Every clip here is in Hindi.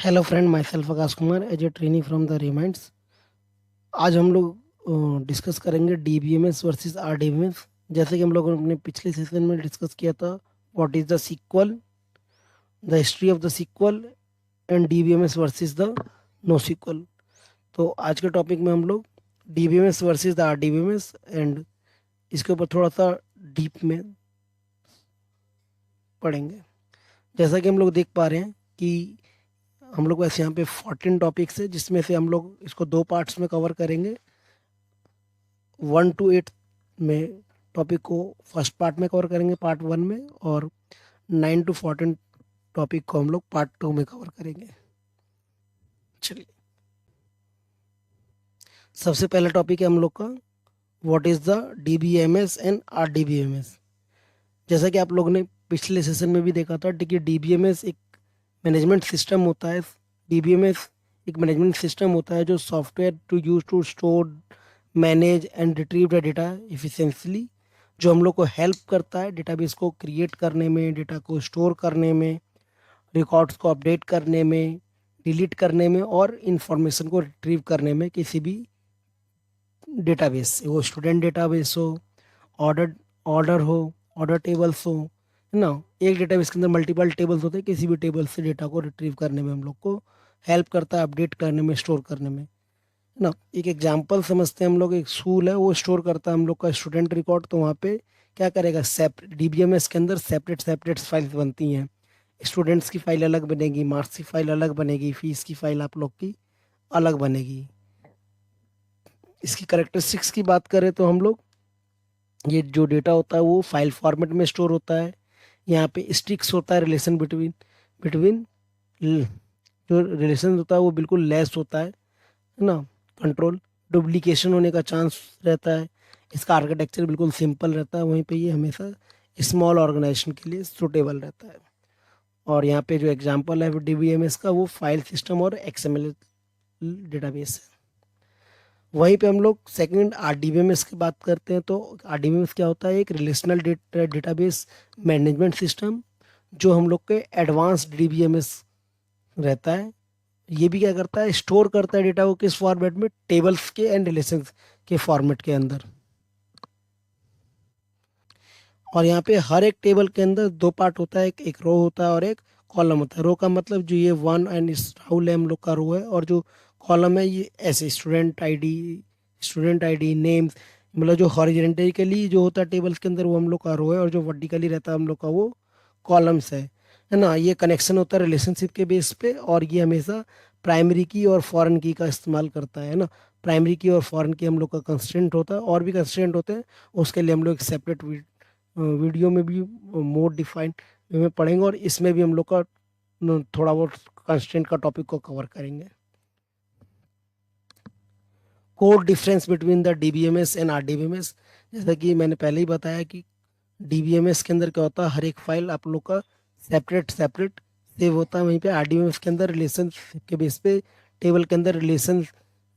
Hello friend, myself Akash Kumar as a trainee from the reminds. आज हम लोग डिस्कस करेंगे डीबीएमएस वर्सेस आरडीबीएमएस। जैसे कि हम लोगों ने अपने पिछले सेशन में डिस्कस किया था, what is the SQL, the history of the SQL and DBMS versus the NoSQL. तो आज के टॉपिक में हम लोग DBMS versus the RDBMS and इसके ऊपर थोड़ा सा डीप में पढ़ेंगे। जैसा कि हम लोग देख पा रहे हैं कि हम लोग वैसे यहाँ पे 14 टॉपिक्स है, जिसमें से हम लोग इसको दो पार्ट्स में कवर करेंगे। 1 to 8 में टॉपिक को फर्स्ट पार्ट में कवर करेंगे, पार्ट 1 में, और 9 to 14 टॉपिक को हम लोग पार्ट 2 में कवर करेंगे। चलिए, सबसे पहला टॉपिक है हम लोग का what is the DBMS and RDBMS. जैसा कि आप लोगों ने पिछले सेशन में भी देखा था कि डीबीएमएस एक मैनेजमेंट सिस्टम होता है। डीबीएमएस एक मैनेजमेंट सिस्टम होता है जो software to use to store, manage and retrieve the data efficiently, जो हम लोग को हेल्प करता है डेटाबेस को क्रिएट करने में, डेटा को स्टोर करने में, रिकॉर्ड्स को अपडेट करने में, डिलीट करने में और इंफॉर्मेशन को रिट्रीव करने में किसी भी डेटाबेस से, वो स्टूडेंट डेटाबेस हो, ऑर्डर ऑर्डर हो, ऑर्डर टेबल्स हो, है ना। एक डेटाबेस के अंदर मल्टीपल टेबल्स होते हैं, किसी भी टेबल से डेटा को रिट्रीव करने में हम लोग को हेल्प करता है, अपडेट करने में, स्टोर करने में, है ना। एक एग्जांपल समझते हैं हम लोग। एक स्कूल है, वो स्टोर करता है हम लोग का स्टूडेंट रिकॉर्ड, तो वहाँ पे क्या करेगा, सेपरेट डीबीएमएस के अंदर सेपरेट सेपरेट फाइल्स बनती हैं। स्टूडेंट्स की फाइल अलग बनेगी, मार्क्स की फाइल अलग बनेगी, फीस की फाइल आप लोग की अलग बनेगी। इसकी करेक्टरिस्टिक्स की बात करें तो हम लोग, ये जो डेटा होता है वो फाइल फॉर्मेट में स्टोर होता है। यहाँ पे स्टिक्स होता है, रिलेशन बिटवीन बिटवीन जो रिलेशन होता है वो बिल्कुल लेस होता है ना। कंट्रोल डुप्लीकेशन होने का चांस रहता है। इसका आर्किटेक्चर बिल्कुल सिंपल रहता है, वहीं पे ये हमेशा स्मॉल ऑर्गेनाइजेशन के लिए सूटेबल रहता है। और यहाँ पे जो एग्जांपल है डीबीएमएस का, वो फाइल सिस्टम और एक्सएमएल डेटाबेस है। वहीं पे हम लोग सेकंड आरडीबीएमएस की बात करते हैं, तो आरडीबीएमएस क्या होता है, एक रिलेशनल डेटाबेस मैनेजमेंट सिस्टम, जो हम लोग के एडवांस डीबीएमएस रहता है। ये भी क्या करता है, स्टोर करता है डेटा को किस फॉर्मेट में, टेबल्स के एंड रिलेशंस के फॉर्मेट के अंदर। और यहाँ पे हर एक टेबल के अंदर दो पार्ट होता है, एक रो होता है और एक कॉलम होता है। रो का मतलब जो ये वन एंड राहुल है हम लोग का रो है, और जो कॉलम है ये ऐसे स्टूडेंट आईडी नेम्स, मतलब जो हॉरिजेंटली जो होता है टेबल्स के अंदर वो हम लोग का रो है, और जो वर्टिकली रहता है हम लोग का वो कॉलम्स है ना। ये कनेक्शन होता है रिलेशनशिप के बेस पे, और ये हमेशा प्राइमरी की और फॉरेन की का इस्तेमाल करता है ना। प्राइमरी की और फॉरेन की हम लोग का कंस्ट्रेंट होता है, और भी कंस्ट्रेंट होते हैं, उसके लिए हम लोग एक सेपरेट वीडियो में भी मोर डिफाइंड में पढ़ेंगे, और इसमें भी हम लोग का थोड़ा बहुत कंस्ट्रेंट का टॉपिक को कवर करेंगे। Code difference between the DBMS and RDBMS. जैसा कि मैंने पहले ही बताया कि डीबीएमएस के अंदर क्या होता है, हर एक फाइल आप लोग का सेपरेट सेपरेट सेव होता है। वहीं पे आरडीबीएमएस के अंदर रिलेशन के बेस पे, टेबल के अंदर रिलेशन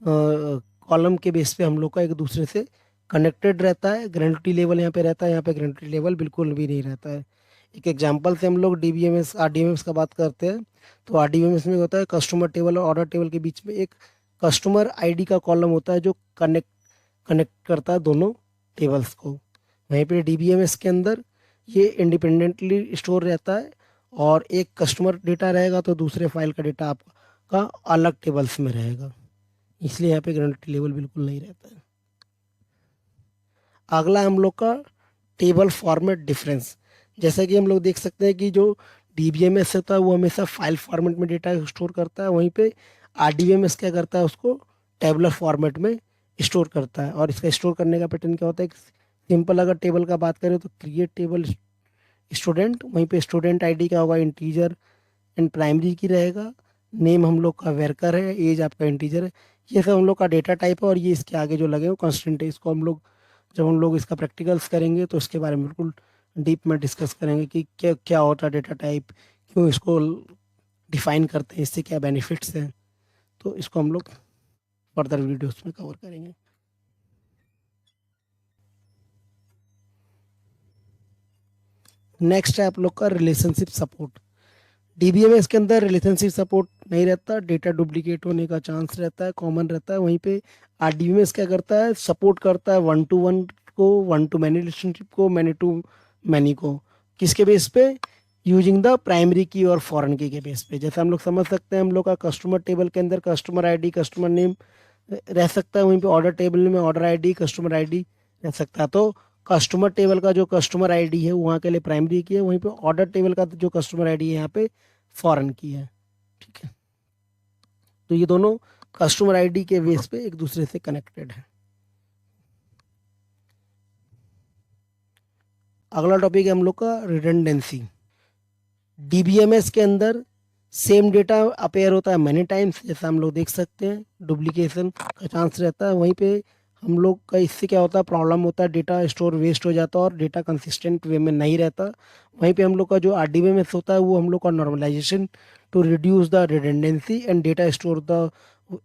कॉलम के बेस पे हम लोग का एक दूसरे से कनेक्टेड रहता है। ग्रेनुलरिटी लेवल यहाँ पे रहता है, यहाँ पे ग्रेनुलरिटी लेवल बिल्कुल भी नहीं रहता है। एक एग्जांपल से हम लोग डीबीएमएस आरडीबीएमएस का बात करते हैं, तो आरडीबीएमएस में होता है कस्टमर टेबल और ऑर्डर टेबल के बीच में एक कस्टमर आईडी का कॉलम होता है, जो कनेक्ट कनेक्ट करता है दोनों टेबल्स को। वहीं पे डीबीएमएस के अंदर ये इंडिपेंडेंटली स्टोर रहता है, और एक कस्टमर डेटा रहेगा तो दूसरे फाइल का डेटा आपका अलग टेबल्स में रहेगा, इसलिए यहाँ पे ग्रेनुलरिटी लेवल बिल्कुल नहीं रहता है। अगला हम लोग का टेबल फॉर्मेट डिफरेंस। जैसा कि हम लोग देख सकते हैं कि जो डीबीएमएस होता है वो हमेशा फाइल फॉर्मेट में डेटा स्टोर करता है, वहीं पे आरडीबीएमएस क्या करता है, उसको टेबलर फॉर्मेट में स्टोर करता है। और इसका स्टोर करने का पैटर्न क्या होता है, सिंपल अगर टेबल का बात करें तो क्रिएट टेबल स्टूडेंट, वहीं पे स्टूडेंट आईडी क्या होगा, इंटीजर एंड प्राइमरी की रहेगा। नेम हम लोग का वेरकर है, एज आपका इंटीजर है। ये सब हम लोग का डेटा टाइप है, और ये इसके आगे जो लगे वो कांस्टेंट है। इसको हम लोग जब हम लोग इसका प्रैक्टिकल्स करेंगे तो इसके बारे में बिल्कुल डीप में डिस्कस करेंगे कि क्या क्या होता है डेटा टाइप, क्यों इसको डिफाइन करते हैं, इससे क्या बेनिफिट्स हैं। तो इसको हम लोग फर्दर वीडियोस में कवर करेंगे। नेक्स्ट है आप लोग का रिलेशनशिप सपोर्ट। डीबीएमएस के अंदर रिलेशनशिप सपोर्ट नहीं रहता, डेटा डुप्लीकेट होने का चांस रहता है, कॉमन रहता है। वहीं पे आरडीबीएमएस क्या करता है, सपोर्ट करता है वन टू वन को, वन टू मैनी रिलेशनशिप को, मैनी टू मैनी को। किसके बेस पे? यूजिंग द प्राइमरी की और फॉरेन की के बेस पे। जैसे हम लोग समझ सकते हैं, हम लोग का कस्टमर टेबल के अंदर कस्टमर आईडी, कस्टमर नेम रह सकता है, वहीं पे ऑर्डर टेबल में ऑर्डर आईडी, कस्टमर आईडी रह सकता है। तो कस्टमर टेबल का जो कस्टमर आईडी है वहाँ के लिए प्राइमरी की है, वहीं पे ऑर्डर टेबल का जो कस्टमर आईडी है यहाँ पे फॉरेन की है। ठीक है, तो ये दोनों कस्टमर आईडी के बेस पे एक दूसरे से कनेक्टेड है। अगला टॉपिक है हम लोग का रिडंडेंसी। डीबीएमएस के अंदर सेम डेटा अपेयर होता है मैनी टाइम्स, जैसा हम लोग देख सकते हैं, डुप्लीकेशन का चांस रहता है। वहीं पे हम लोग का इससे क्या होता है, प्रॉब्लम होता है, डेटा स्टोर वेस्ट हो जाता है और डेटा कंसिस्टेंट वे में नहीं रहता। वहीं पे हम लोग का जो आरडीबीएमएस होता है वो हम लोग का normalisation to reduce the redundancy and data store the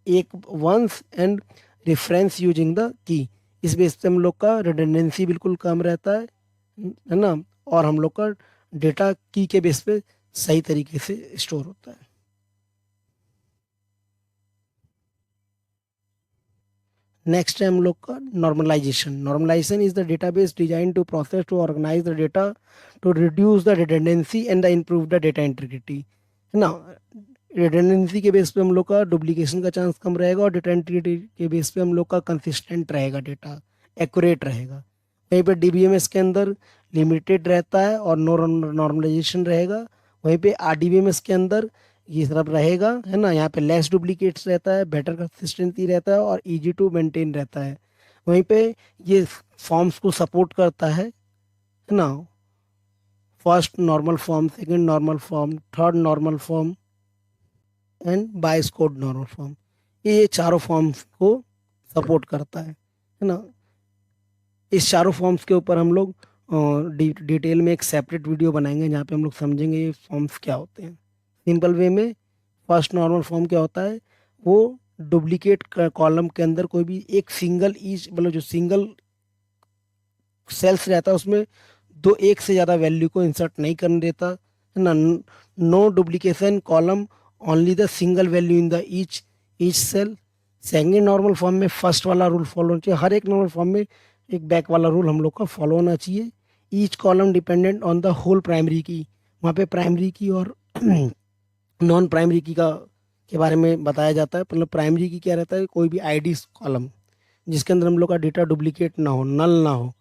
एक once and reference using the key. इस बेस पे हम लोग का रिडंडेंसी बिल्कुल कम रहता है ना, और हम लोग का डेटा की के बेस पे सही तरीके से स्टोर होता है। नेक्स्ट है हम लोग का normalisation. Normalisation is the database design to process to organise the data to reduce the redundancy and the improve the data integrity, है ना। रिडंडेंसी के बेस पे हम लोग का डुप्लीकेशन का चांस कम रहेगा और डेटा इंटीग्रिटी के बेस पे हम लोग का कंसिस्टेंट रहेगा, डेटा एक्यूरेट रहेगा। वहीं पे डीबीएमएस के अंदर लिमिटेड रहता है और नॉर्मलाइजेशन रहेगा। वहीं पे आरडीबीएमएस के अंदर ये सब रहेगा, है ना। यहाँ पे लेस डुप्लीकेट्स रहता है, बेटर कंसिस्टेंसी रहता है और इजी टू मेंटेन रहता है। वहीं पे ये फॉर्म्स को सपोर्ट करता है ना। First normal form, second normal form, third normal form and बाइस कोड नॉर्मल फॉर्म, ये चारों फॉर्म्स को सपोर्ट करता है ना। इस चारों फॉर्म्स के ऊपर हम लोग डिटेल में एक सेपरेट वीडियो बनाएंगे जहाँ पे हम लोग समझेंगे ये फॉर्म्स क्या होते हैं। सिंपल वे में फर्स्ट नॉर्मल फॉर्म क्या होता है, वो डुप्लीकेट कॉलम के अंदर कोई भी एक सिंगल ईच, मतलब जो सिंगल सेल्स रहता है उसमें दो एक से ज़्यादा वैल्यू को इंसर्ट नहीं करने देता, है ना। No duplication column, only the single value in the each cell. Second normal form में फर्स्ट वाला रूल फॉलो होना चाहिए, हर एक नॉर्मल फॉर्म में एक बैक वाला रूल हम लोग का फॉलो होना चाहिए। Each column dependent on the whole primary key, वहाँ पे प्राइमरी की और नॉन प्राइमरी की का के बारे में बताया जाता है। मतलब प्राइमरी की क्या रहता है, कोई भी आईडी कॉलम जिसके अंदर हम लोग का डेटा डुप्लीकेट ना हो, नल ना हो,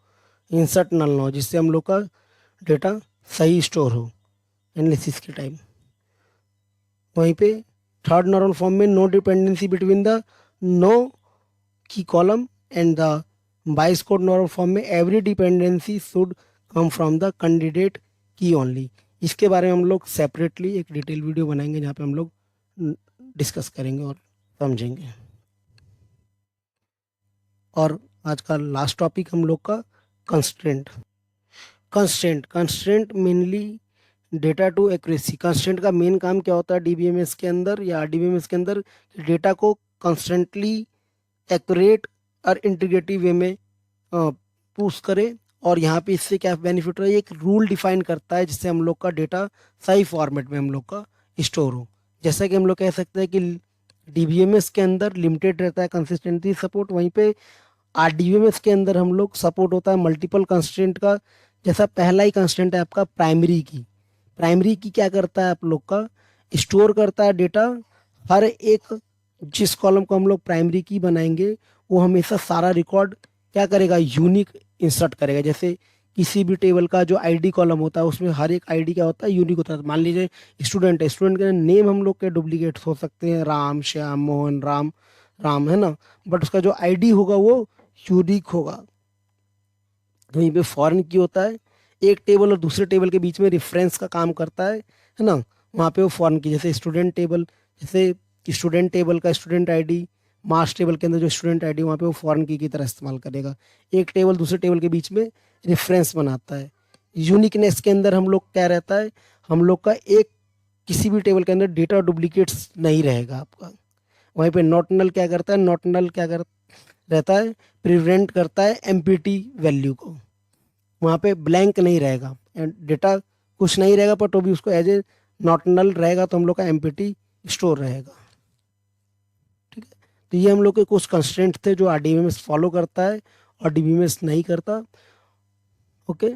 इंसर्ट नल ना हो, जिससे हम लोग का डेटा सही स्टोर हो एनालिसिस के टाइम। वहीं पे थर्ड नॉर्मल फॉर्म में no dependency between the no key column and the Boyce Codd normal form में every dependency should come from the candidate key only. इसके बारे में हम लोग सेपरेटली एक डिटेल वीडियो बनाएंगे जहाँ पे हम लोग डिस्कस करेंगे और समझेंगे। और आज का लास्ट टॉपिक हम लोग का constraint. Constraint mainly data to accuracy. Constraint का मेन काम क्या होता है डीबीएमएस के अंदर या आरडीबीएमएस के अंदर, डेटा को कंस्टेंटली एक्यूरेट और इंटीग्रेटिव वे में पुश करे। और यहाँ पे इससे क्या बेनिफिट है, एक रूल डिफाइन करता है जिससे हम लोग का डेटा सही फॉर्मेट में हम लोग का स्टोर हो। जैसा कि हम लोग कह सकते हैं कि डीबीएमएस के अंदर लिमिटेड रहता है कंसिस्टेंसी सपोर्ट, वहीं पे आरडीबीएमएस के अंदर हम लोग सपोर्ट होता है मल्टीपल कंस्ट्रेंट का। जैसा पहला ही कंस्ट्रेंट है आपका प्राइमरी की। प्राइमरी की क्या करता है आप लोग का, स्टोर करता है डेटा। हर एक जिस कॉलम को हम लोग प्राइमरी की बनाएंगे वो हमेशा सारा रिकॉर्ड क्या करेगा, यूनिक इंसर्ट करेगा। जैसे किसी भी टेबल का जो आईडी कॉलम होता है उसमें हर एक आईडी क्या होता है, यूनिक होता है। मान लीजिए स्टूडेंट है, स्टूडेंट के नेम हम लोग के डुप्लीकेट हो सकते हैं, राम, श्याम, मोहन, राम, राम, है ना। बट उसका जो आईडी होगा वो यूनिक होगा। तो यहीं पे फॉरेन की होता है, एक टेबल और दूसरे टेबल के बीच में रेफरेंस का काम करता है ना। वहाँ पे वो फॉरेन की, जैसे स्टूडेंट टेबल, जैसे स्टूडेंट टेबल का स्टूडेंट आईडी, मार्क्स टेबल के अंदर जो स्टूडेंट आईडी वहाँ पे वो फॉरेन की तरह इस्तेमाल करेगा। एक टेबल दूसरे टेबल के बीच में रेफरेंस बनाता है। यूनिकनेस के अंदर हम लोग क्या रहता है, हम लोग का एक किसी भी टेबल के अंदर डेटा डुप्लीकेट्स नहीं रहेगा आपका। वहीं पे नॉट नल क्या करता है, नॉट नल क्या कर रहता है, प्रिवेंट करता है एम्प्टी वैल्यू को। वहाँ पे ब्लैंक नहीं रहेगा, डेटा कुछ नहीं रहेगा, पर तो भी उसको एज ए नॉट नल रहेगा तो हम लोग का एम्प्टी स्टोर रहेगा। ठीक है, तो ये हम लोग के कुछ कंस्ट्रेंट थे जो आरडीबीएमएस फॉलो करता है और डीबीएमएस नहीं करता। ओके,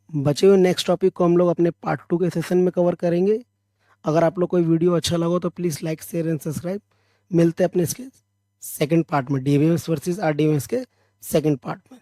बचे हुए नेक्स्ट टॉपिक को हम लोग अपने पार्ट 2 के सेशन में कवर करेंगे। अगर आप लोग कोई वीडियो अच्छा लगा तो please like share and subscribe. मिलते हैं अपने इसके सेकंड पार्ट में, डीबीएमएस वर्सेस आरडीबीएमएस के सेकंड पार्ट में।